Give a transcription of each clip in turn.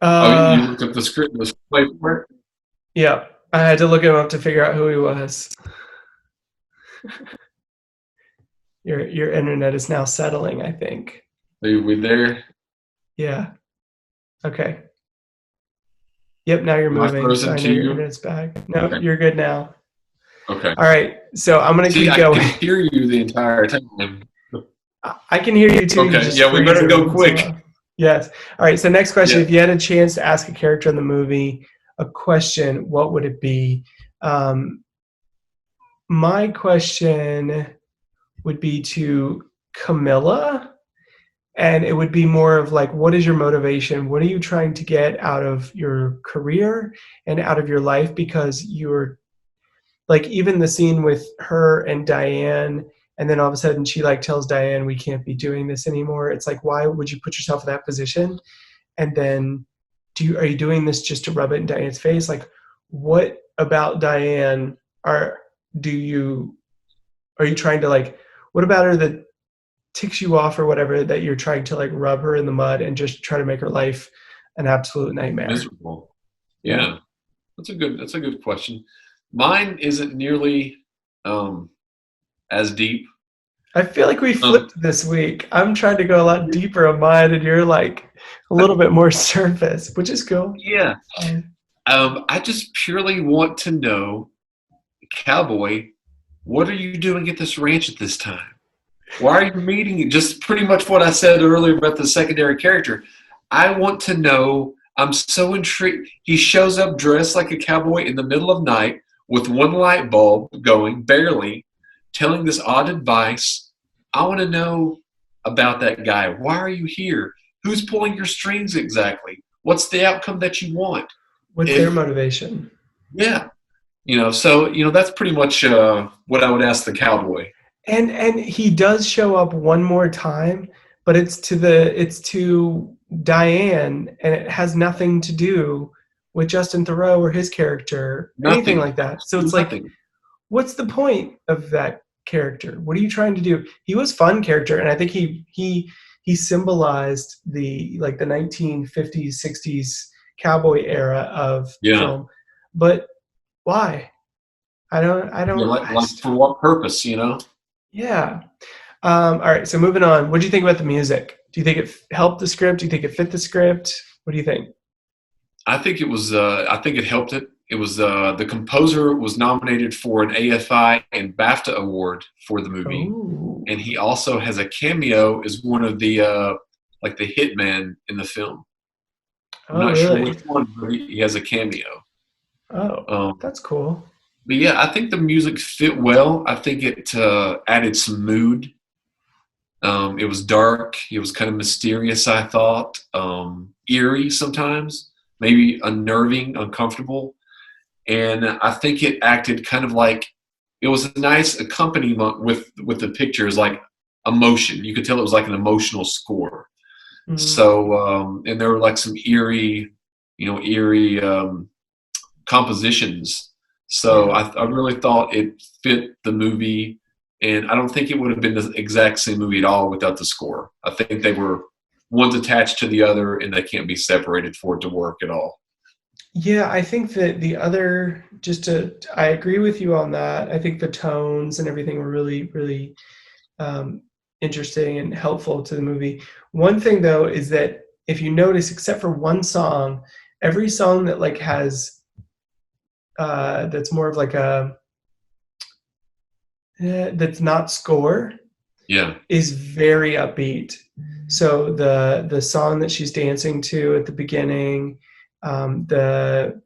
Oh, you Uh, looked up the script, the play for it? yeah, I had to look him up to figure out who he was. Your internet is now settling, I think. Are we there? Yeah. Okay. Yep, now you're Am I moving, so frozen I to know your you? internet's back. No, Okay. you're good now. Okay. All right, so I'm gonna See, keep I going. could hear you the entire time. I can hear you too. You Okay. just Yeah, we freeze better every go once in a quick. while. Yes. All right. So next question: Yeah. if you had a chance to ask a character in the movie a question, what would it be? Um, my question would be to Camilla, and it would be more of like, what is your motivation? What are you trying to get out of your career and out of your life? Because you're like, even the scene with her and Diane, and then all of a sudden she like tells Diane, we can't be doing this anymore. It's like, why would you put yourself in that position? And then are you doing this just to rub it in Diane's face? Like, what about Diane are do you are you trying to like, what about her that ticks you off or whatever, that you're trying to like rub her in the mud and just try to make her life an absolute nightmare? Miserable. Yeah. Yeah. That's a good question. Mine isn't nearly um as deep. I feel like we Um flipped this week. I'm trying to go a lot deeper on mine, and you're like a little bit more surface, which is cool. yeah. Um, I just purely want to know, Cowboy, what are you doing at this ranch at this time? Why are you meeting? Just pretty much what I said earlier about the secondary character. I want to know. I'm so intrigued. He shows up dressed like a cowboy in the middle of night with one light bulb going, barely, telling this odd advice. I want to know about that guy. Why are you here? Who's pulling your strings exactly? What's the outcome that you want? what's their If motivation? yeah, that's pretty much what I would ask the cowboy. And he does show up one more time, but it's to Diane, and it has nothing to do with Justin Theroux or his character, anything Nothing. like that. So it's Absolutely like, nothing. what's the point of that character? What are you trying to do? He was fun character, and I think he symbolized the like the 1950s 60s cowboy era of Yeah. film. But why? I Yeah, don't like for what purpose, you know? Yeah. All right, so moving on. What do you think about the music? Do you think it helped the script? Do you think it fit the script? What do you think? I think it helped it. It was the composer was nominated for an AFI and BAFTA award for the movie, Oh, and he also has a cameo as one of the like the hitman in the film. I'm oh, not sure really? which one, but he has a cameo. Oh, Um, that's cool. but yeah, I think the music fit well. I think it added some mood. It was dark. It was kind of mysterious, I thought. Eerie sometimes, maybe unnerving, uncomfortable. And I think it acted kind of like it was a nice accompaniment with the pictures, like emotion. You could tell it was like an emotional score. Mm, So, and there were like some eerie compositions. So yeah. I really thought it fit the movie, and I don't think it would have been the exact same movie at all without the score. I think they were one's attached to the other, and they can't be separated for it to work at all. Yeah, I think that the other, I agree with you on that. I think the tones and everything were really, really um, interesting and helpful to the movie. One thing though is that if you notice, except for one song, every song that like has that's more of like a that's not score Yeah, is very upbeat. So the song that she's dancing to at the beginning, the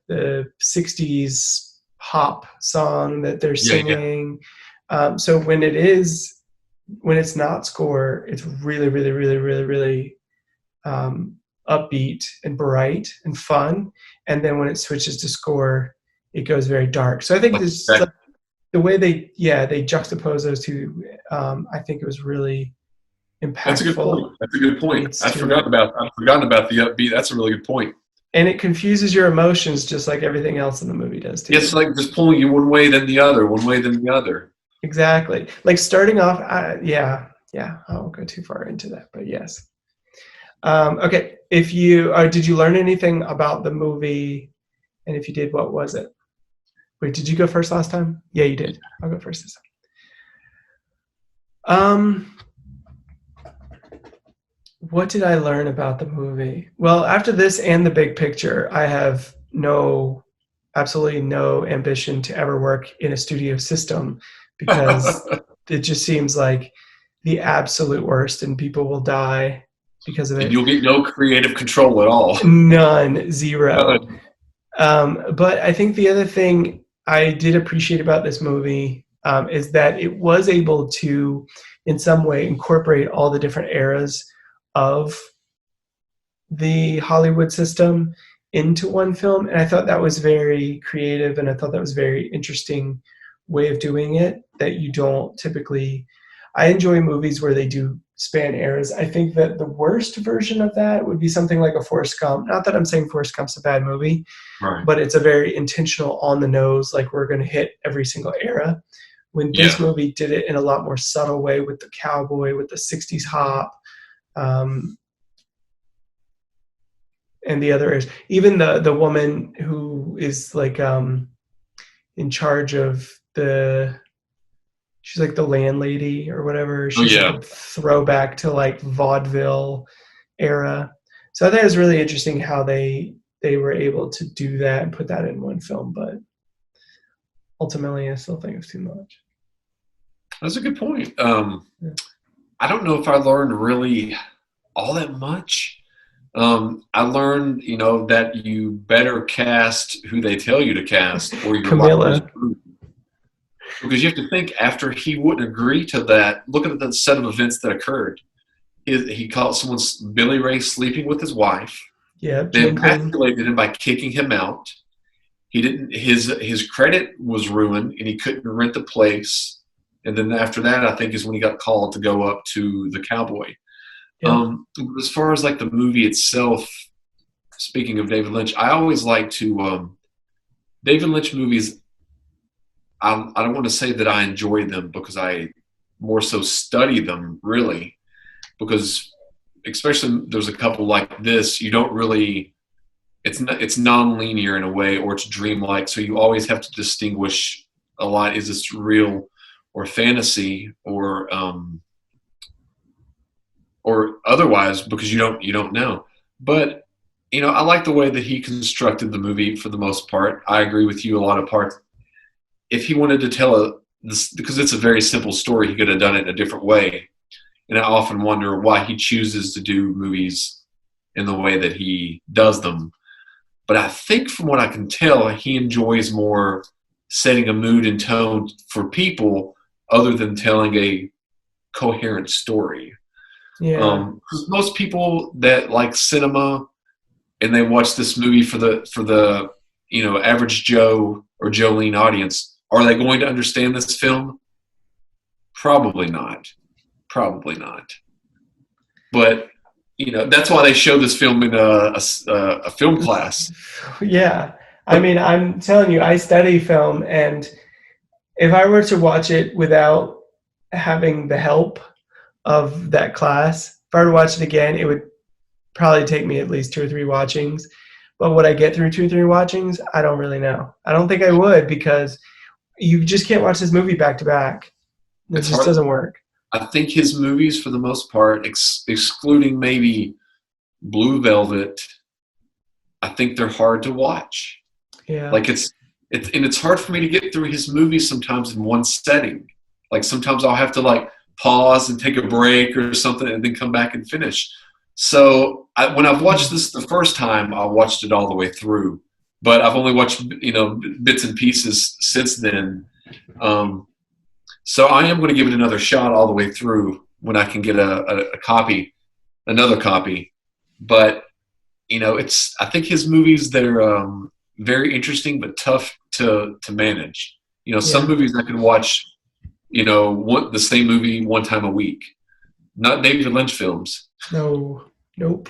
'60s pop song that they're yeah, yeah. singing. So when it's not score, it's really, really, really, really, really upbeat and bright and fun. And then when it switches to score, it goes very dark. So I think Like this that, the way they juxtapose those two, I think it was really that's a good impactful. point. That's a good point. Leads to I'd forgotten about the upbeat. That's a really good point. and it confuses your emotions just like everything else in the movie does It's too. like just pulling you one way then the other, one way then the other. Exactly. Like starting off, yeah, yeah. I won't go too far into that, but yes. Okay, if you did you learn anything about the movie? And if you did, what was it? Wait, did you go first last time? Yeah, you did. I'll go first this time. What did I learn about the movie? Well, after this and The Big Picture, I have absolutely no ambition to ever work in a studio system because it just seems like the absolute worst and people will die because of And it. you'll get no creative control at all. None, zero. None. But I think the other thing I did appreciate about this movie is that it was able to, in some way, incorporate all the different eras of the Hollywood system into one film. And I thought that was very creative, and I thought that was a very interesting way of doing it that you don't typically. I enjoy movies where they do span eras. I think that the worst version of that would be something like a Forrest Gump. Not that I'm saying Forrest Gump's a bad movie, Right. but it's a very intentional, on the nose, like we're going to hit every single era. When this Yeah. movie did it in a lot more subtle way with the cowboy, with the 60s hop, um, and the other is even the woman who is like in charge of the she's like the landlady or whatever. Oh She's like yeah. a throwback to like vaudeville era. So I think it was really interesting how they were able to do that and put that in one film, but ultimately I still think it's too much. That's a good point. Yeah. I don't know if I learned really all that much. I learned, that you better cast who they tell you to cast, or your life is Camilla. ruined. Because you have to think, after he wouldn't agree to that, look at the set of events that occurred. He caught Billy Ray sleeping with his wife. Yeah, They drinking. emasculated him by kicking him out. He didn't. His credit was ruined, and he couldn't rent the place. And then after that, I think is when he got called to go up to the cowboy. Yep. As far as like the movie itself, speaking of David Lynch, I always like to David Lynch movies. I don't want to say that I enjoy them because I more so study them, really, because especially there's a couple like this, you don't really, it's non-linear in a way, or it's dreamlike, so you always have to distinguish a lot. Is this real or fantasy, or otherwise, because you don't know. But I like the way that he constructed the movie for the most part. I agree with you a lot of parts. If he wanted to tell this, because it's a very simple story, he could have done it in a different way. And I often wonder why he chooses to do movies in the way that he does them. But I think from what I can tell, he enjoys more setting a mood and tone for people other than telling a coherent story. Yeah. 'Cause most people that like cinema and they watch this movie for the average Joe or Jolene audience, are they going to understand this film? Probably not. Probably not. But that's why they show this film in a film class. Yeah. I mean, I'm telling you, I study film, and if I were to watch it without having the help of that class, if I were to watch it again, it would probably take me at least 2 or 3 watchings. But would I get through 2 or 3 watchings? I don't really know. I don't think I would, because you just can't watch this movie back to back. It It's just hard. doesn't work. I think his movies, for the most part, excluding maybe Blue Velvet, I think they're hard to watch. Yeah. Like it's hard for me to get through his movies sometimes in one setting. Like sometimes I'll have to like pause and take a break or something, and then come back and finish. So when I've watched this the first time, I watched it all the way through. But I've only watched bits and pieces since then. So I am going to give it another shot all the way through when I can get a copy, another copy. But I think his movies, they're very interesting but tough to manage. Some Yeah. movies I can watch, the same movie one time a week. Not David Lynch films. No. Nope.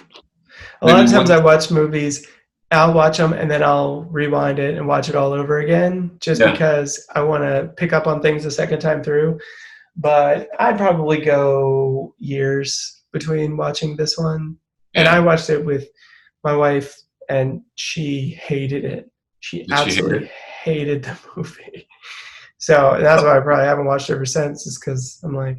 A lot Maybe of times one. I watch movies, I'll watch them and then I'll rewind it and watch it all over again, just Yeah. because I want to pick up on things a second time through. But I'd probably go years between watching this one. And I Yeah. watched it with my wife, and she hated it. She Did she hate absolutely it? hated the movie. So that's why I probably haven't watched it ever since, is because I'm like,